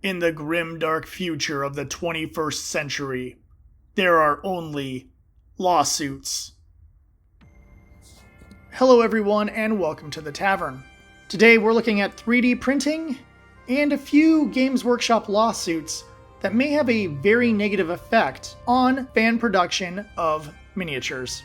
In the grim dark future of the 21st century, there are only lawsuits. Hello everyone and welcome to the Tavern. Today we're looking at 3D printing and a few Games Workshop lawsuits that may have a very negative effect on fan production of miniatures.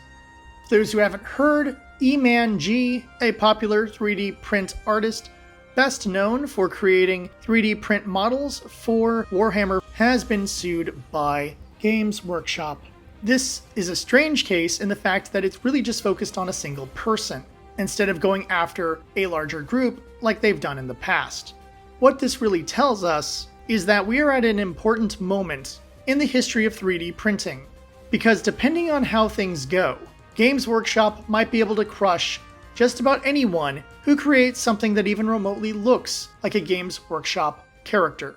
For those who haven't heard, EmanG, a popular 3D print artist best known for creating 3D print models for Warhammer, has been sued by Games Workshop. This is a strange case in the fact that it's really just focused on a single person, instead of going after a larger group like they've done in the past. What this really tells us is that we are at an important moment in the history of 3D printing, because depending on how things go, Games Workshop might be able to crush just about anyone who creates something that even remotely looks like a Games Workshop character.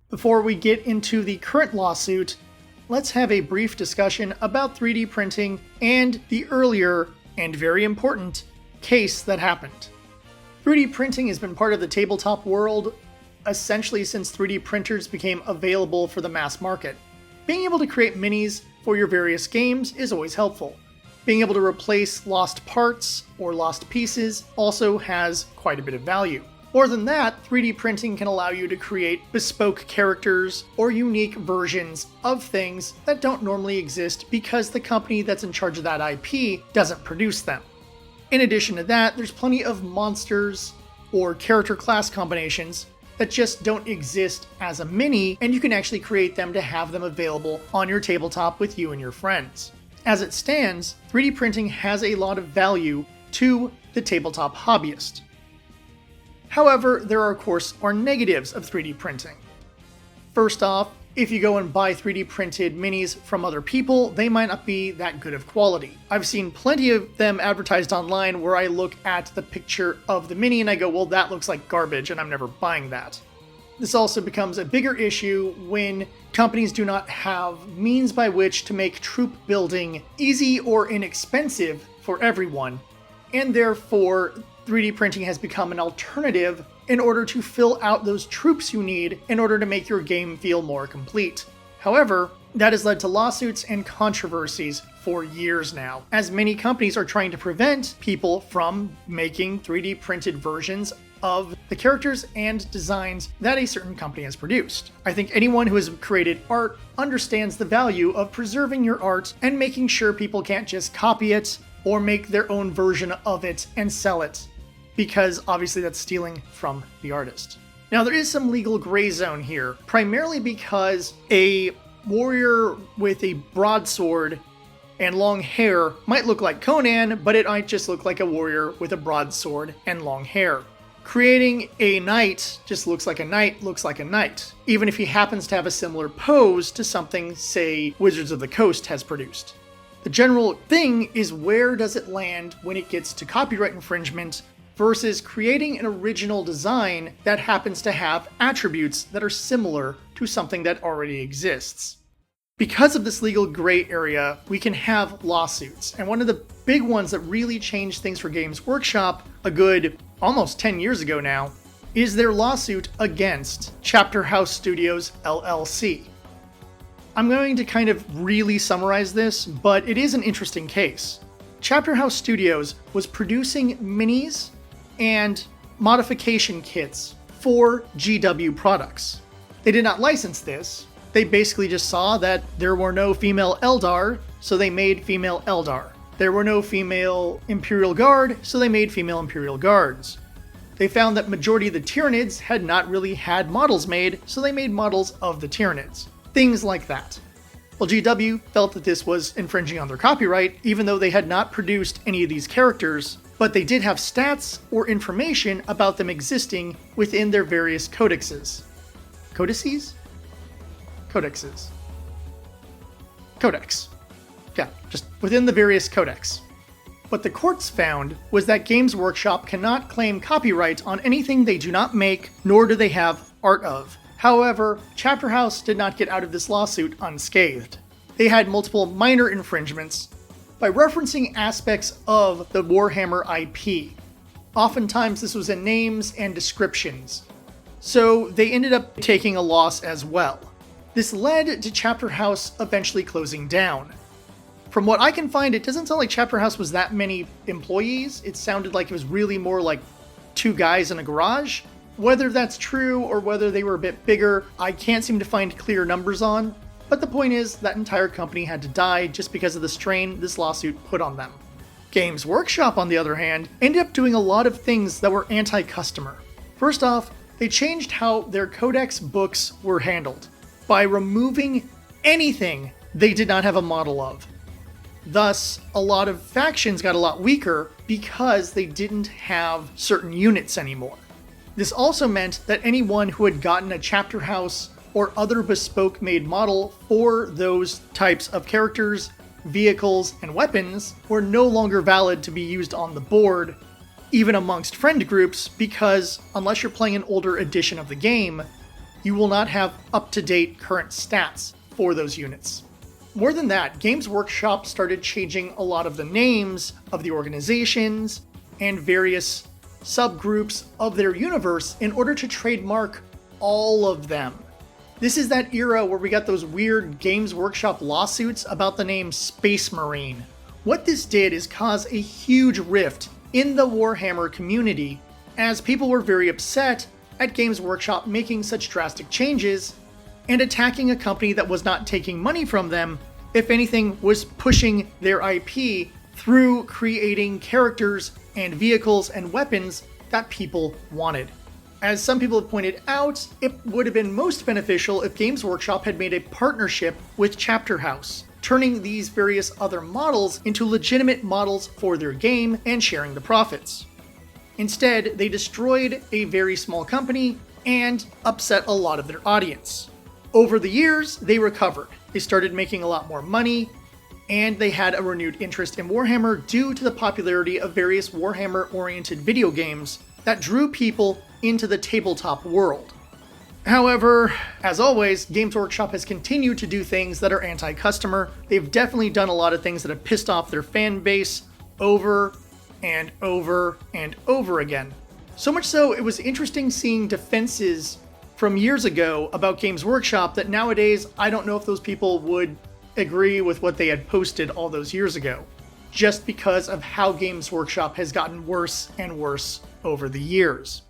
Before we get into the current lawsuit, let's have a brief discussion about 3D printing and the earlier and very important case that happened. 3D printing has been part of the tabletop world essentially since 3D printers became available for the mass market. Being able to create minis for your various games is always helpful. Being able to replace lost parts or lost pieces also has quite a bit of value. More than that, 3D printing can allow you to create bespoke characters or unique versions of things that don't normally exist because the company that's in charge of that IP doesn't produce them. In addition to that, there's plenty of monsters or character class combinations that just don't exist as a mini, and you can actually create them to have them available on your tabletop with you and your friends. As it stands, 3D printing has a lot of value to the tabletop hobbyist. However, there are of course negatives of 3D printing. First off, if you go and buy 3D printed minis from other people, they might not be that good of quality. I've seen plenty of them advertised online where I look at the picture of the mini and I go, well, that looks like garbage and I'm never buying that. This also becomes a bigger issue when companies do not have means by which to make troop building easy or inexpensive for everyone, and therefore 3D printing has become an alternative in order to fill out those troops you need in order to make your game feel more complete. However, that has led to lawsuits and controversies for years now, as many companies are trying to prevent people from making 3D printed versions of the characters and designs that a certain company has produced. I think anyone who has created art understands the value of preserving your art and making sure people can't just copy it or make their own version of it and sell it, because obviously that's stealing from the artist. Now, there is some legal gray zone here, primarily because a warrior with a broadsword and long hair might look like Conan, but it might just look like a warrior with a broadsword and long hair. Creating a knight just looks like a knight, even if he happens to have a similar pose to something, say, Wizards of the Coast has produced. The general thing is, where does it land when it gets to copyright infringement versus creating an original design that happens to have attributes that are similar to something that already exists? Because of this legal gray area, we can have lawsuits. And one of the big ones that really changed things for Games Workshop a good almost 10 years ago now is their lawsuit against Chapter House Studios LLC. I'm going to kind of really summarize this, but it is an interesting case. Chapter House Studios was producing minis and modification kits for GW products. They did not license this. They basically just saw that there were no female Eldar, so they made female Eldar. There were no female Imperial Guard, so they made female Imperial Guards. They found that majority of the Tyranids had not really had models made, so they made models of the Tyranids. Things like that. Well, GW felt that this was infringing on their copyright, even though they had not produced any of these characters, but they did have stats or information about them existing within their various codexes. Codices? Codexes. Codex. Yeah, just within the various codex. What the courts found was that Games Workshop cannot claim copyright on anything they do not make, nor do they have art of. However, Chapter House did not get out of this lawsuit unscathed. They had multiple minor infringements by referencing aspects of the Warhammer IP. Oftentimes this was in names and descriptions. so they ended up taking a loss as well. This led to Chapter House eventually closing down. From what I can find, it doesn't sound like Chapter House was that many employees. It sounded like it was really more like 2 guys in a garage. Whether that's true or whether they were a bit bigger, I can't seem to find clear numbers on. But the point is, that entire company had to die just because of the strain this lawsuit put on them. Games Workshop, on the other hand, ended up doing a lot of things that were anti-customer. First off, they changed how their codex books were handled by removing anything they did not have a model of. Thus, a lot of factions got a lot weaker because they didn't have certain units anymore. This also meant that anyone who had gotten a chapter house or other bespoke made model for those types of characters, vehicles, and weapons were no longer valid to be used on the board, even amongst friend groups, because unless you're playing an older edition of the game, you will not have up-to-date current stats for those units. More than that, Games Workshop started changing a lot of the names of the organizations and various subgroups of their universe in order to trademark all of them. This is that era where we got those weird Games Workshop lawsuits about the name Space Marine. What this did is cause a huge rift in the Warhammer community, as people were very upset at Games Workshop making such drastic changes and attacking a company that was not taking money from them, if anything, was pushing their IP through creating characters and vehicles and weapons that people wanted. As some people have pointed out, it would have been most beneficial if Games Workshop had made a partnership with Chapter House, turning these various other models into legitimate models for their game and sharing the profits. Instead, they destroyed a very small company and upset a lot of their audience. Over the years, they recovered. They started making a lot more money, and they had a renewed interest in Warhammer due to the popularity of various Warhammer-oriented video games that drew people into the tabletop world. However, as always, Games Workshop has continued to do things that are anti-customer. They've definitely done a lot of things that have pissed off their fan base over and over and over again. So much so, it was interesting seeing defenses from years ago about Games Workshop that nowadays I don't know if those people would agree with what they had posted all those years ago, just because of how Games Workshop has gotten worse and worse over the years.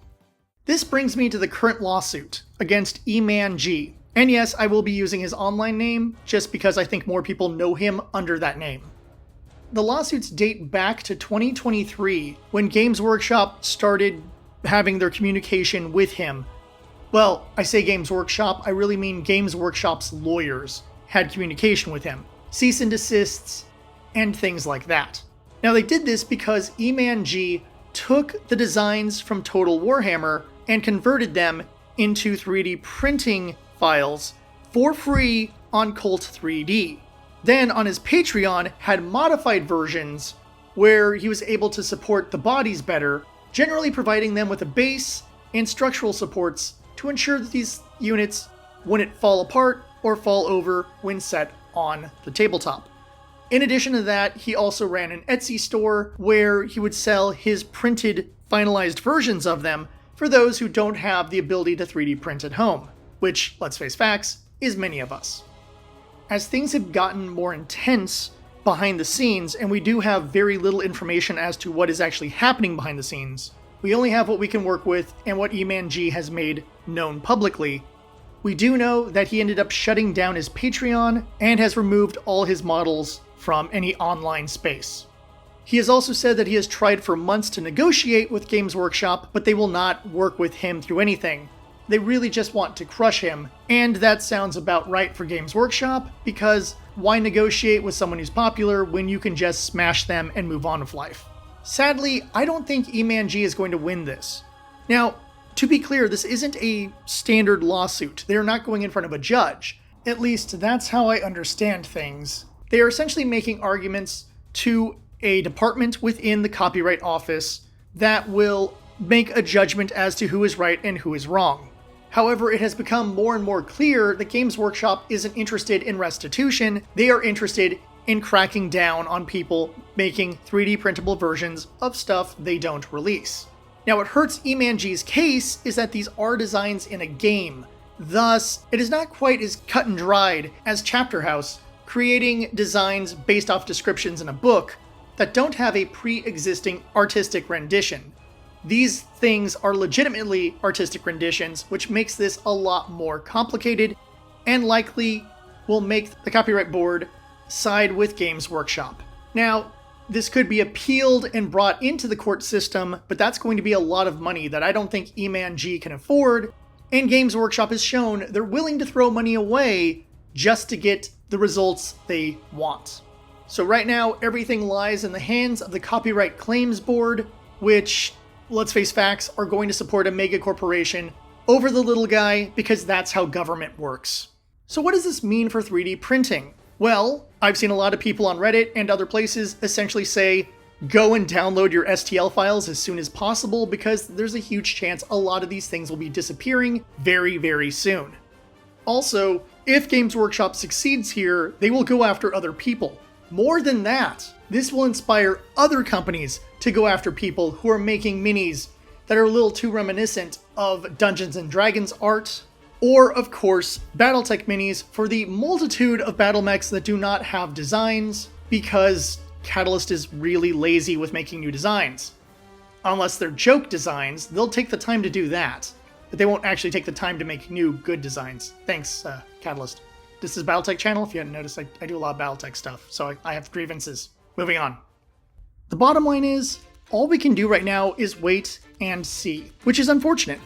This brings me to the current lawsuit against EmanG. And yes, I will be using his online name just because I think more people know him under that name. The lawsuits date back to 2023 when Games Workshop started having their communication with him. Well, I say Games Workshop, I really mean Games Workshop's lawyers had communication with him, cease and desists, and things like that. Now they did this because EmanG took the designs from Total Warhammer and converted them into 3D printing files for free on Cult 3D. Then on his Patreon had modified versions where he was able to support the bodies better, generally providing them with a base and structural supports to ensure that these units wouldn't fall apart or fall over when set on the tabletop. In addition to that, he also ran an Etsy store where he would sell his printed, finalized versions of them for those who don't have the ability to 3D print at home, which, let's face facts, is many of us. As things have gotten more intense behind the scenes, and we do have very little information as to what is actually happening behind the scenes, we only have what we can work with and what EmanG has made known publicly. We do know that he ended up shutting down his Patreon and has removed all his models from any online space. He has also said that he has tried for months to negotiate with Games Workshop, but they will not work with him through anything. They really just want to crush him, and that sounds about right for Games Workshop, because why negotiate with someone who's popular when you can just smash them and move on with life? Sadly, I don't think EmanG is going to win this. Now, to be clear, this isn't a standard lawsuit. They're not going in front of a judge. At least that's how I understand things. They are essentially making arguments to a department within the Copyright Office that will make a judgment as to who is right and who is wrong. However, it has become more and more clear that Games Workshop isn't interested in restitution. They are interested in cracking down on people making 3D printable versions of stuff they don't release. Now, what hurts EmanG's case is that these are designs in a game. Thus, it is not quite as cut and dried as Chapter House, creating designs based off descriptions in a book that don't have a pre-existing artistic rendition. These things are legitimately artistic renditions, which makes this a lot more complicated and likely will make the copyright board side with Games Workshop. Now, this could be appealed and brought into the court system, but that's going to be a lot of money that I don't think EmanG can afford, and Games Workshop has shown they're willing to throw money away just to get the results they want. So right now, everything lies in the hands of the Copyright Claims Board, which, let's face facts, are going to support a mega corporation over the little guy because that's how government works. So what does this mean for 3D printing? Well, I've seen a lot of people on Reddit and other places essentially say, go and download your STL files as soon as possible because there's a huge chance a lot of these things will be disappearing very, very soon. Also, if Games Workshop succeeds here, they will go after other people. More than that, this will inspire other companies to go after people who are making minis that are a little too reminiscent of Dungeons & Dragons art, or of course, Battletech minis for the multitude of battle mechs that do not have designs, because Catalyst is really lazy with making new designs. Unless they're joke designs, they'll take the time to do that, but they won't actually take the time to make new good designs. Thanks, Catalyst. This is Battletech channel. If you hadn't noticed, I do a lot of Battletech stuff, so I have grievances. Moving on. The bottom line is, all we can do right now is wait and see, which is unfortunate.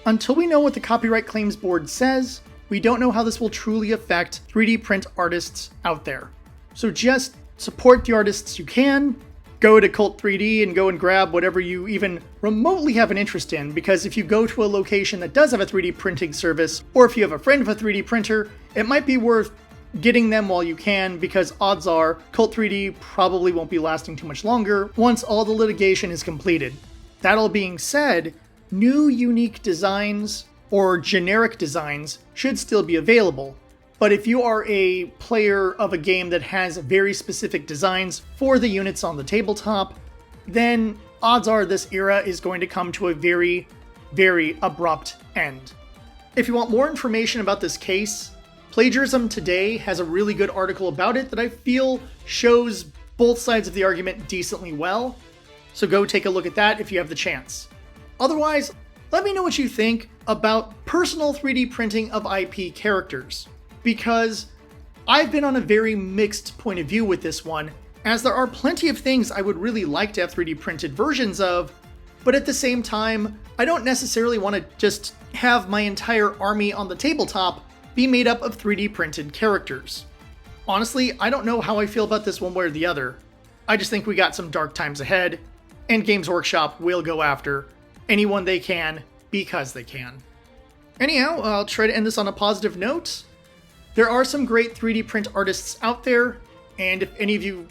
Until we know what the Copyright Claims Board says, we don't know how this will truly affect 3D print artists out there. So just support the artists you can, go to Cult 3D and go and grab whatever you even remotely have an interest in, because if you go to a location that does have a 3D printing service, or if you have a friend with a 3D printer, it might be worth getting them while you can, because odds are Cult 3D probably won't be lasting too much longer once all the litigation is completed. That all being said, new unique designs or generic designs should still be available. But if you are a player of a game that has very specific designs for the units on the tabletop, then odds are this era is going to come to a very, very abrupt end. If you want more information about this case, Plagiarism Today has a really good article about it that I feel shows both sides of the argument decently well. So go take a look at that if you have the chance. Otherwise, let me know what you think about personal 3D printing of IP characters, because I've been on a very mixed point of view with this one, as there are plenty of things I would really like to have 3D printed versions of, but at the same time, I don't necessarily want to just have my entire army on the tabletop be made up of 3D printed characters. Honestly, I don't know how I feel about this one way or the other. I just think we got some dark times ahead, and Games Workshop will go after anyone they can because they can. Anyhow, I'll try to end this on a positive note. There are some great 3D print artists out there, and if any of you,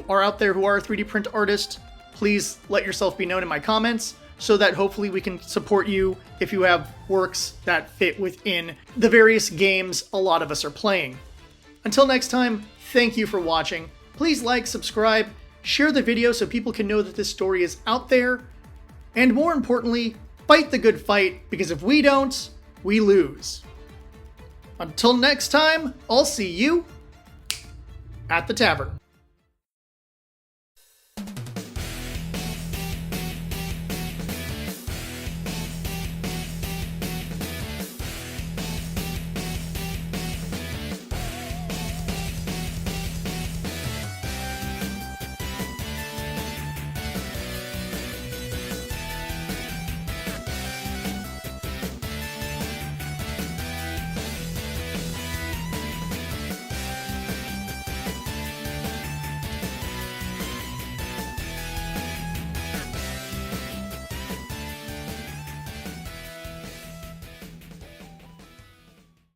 are out there who are a 3D print artist, please let yourself be known in my comments so that hopefully we can support you if you have works that fit within the various games a lot of us are playing. Until next time, thank you for watching. Please like, subscribe, share the video so people can know that this story is out there, and more importantly, fight the good fight, because if we don't, we lose. Until next time, I'll see you at the tavern.